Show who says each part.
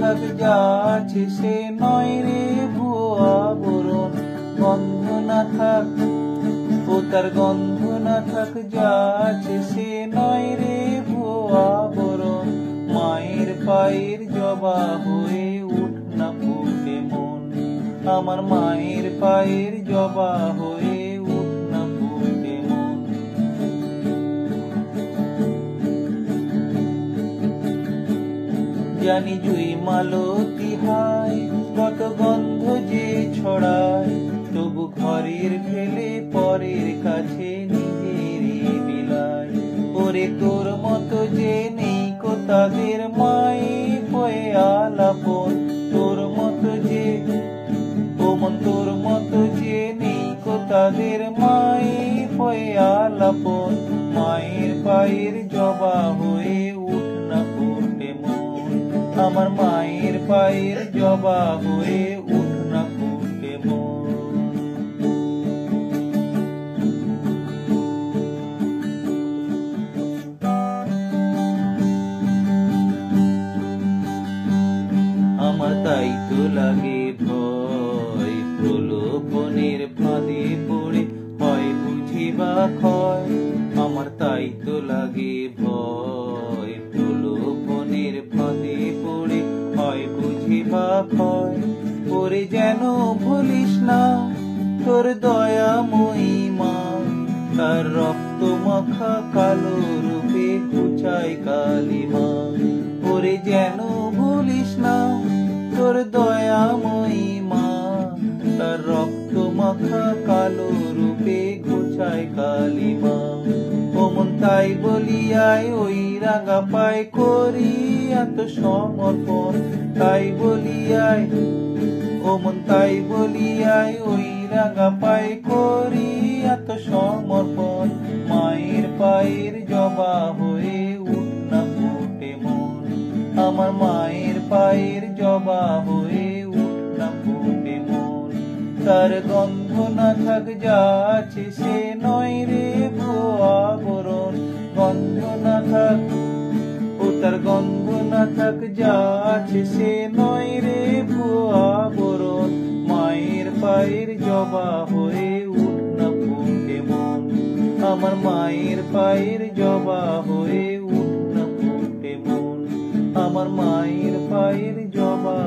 Speaker 1: থাক যা আছে সে নয় রে ভুয়া বরণ। গন্ধ না থাক ও তার গন্ধ না থাক যা আছে সে নয় রে ভুয়া বরণ। মায়ের পায়ের জবা হয়ে উঠ না ফুটে মন, আমার মায়ের পায়ের জবা হয়ে উঠ না ফুটে মন। জানি জুই মালতী হায় কত গন্ধ যে ছড়ায়, তবু ঘরের ফেলে পরের কাছে নিজেরই বিলায়। ওরে তোর মতো যে নেই কো তাদের মায়ের হয়ে আলাপন, তোর মতো যে ও মন তোর মতো যে নেই কো তাদের মায়ের হয়ে আলাপন। মায়ের পায়ের জবা হয়ে উঠ না ফুটে মন, আমার মায়ের পায়ের জবা হয়ে উঠ না ফুটে মন। আমার তাই তো লাগে ভয়, প্রলোভনের ফাঁদে পড়ে হয় বুঝি বা ক্ষয়। আমার তাই তো লাগে ভয়, প্রলোভনের ফাঁদে পড়ে হয় বুঝি বা ক্ষয়। ওরে যেন ভুলিস না তোর দয়াময়ী মা, তার রক্ত মাখা কালো রূপে ঘুচায় কালিমা। ওরে যেন ভুলিস না তোর দয়াময়ী মা, তার রক্ত মাখা কালো রূপে ঘুচায় কালিমা। ও মন তাই বলিয়ায় ওই রাঙা পায় করি আত্মসমর্পণ, তাই বলিয়ায় ও মন তাই বলিয়ায় ওই রাঙা পায় করি আত্মসমর্পণ। মায়ের পায়ের জবা হয়ে উঠ না ফুটে মন, আমার মায়ের পায়ের জবা হয়ে উঠ না ফুটে মন। তার গন্ধ না থাক যা আছে সে নয় রে ভুয়া বরণ। গন্ধ না থাক ও তার গন্ধ না থাক যা আছে সে নয় রে ভুয়া বরণ। মায়ের পায়ের জবা হয়ে উঠ না ফুটে মন, আমার মায়ের পায়ের জবা হয়ে উঠ না ফুটে মন, আমার মায়ের পায়ের জবা।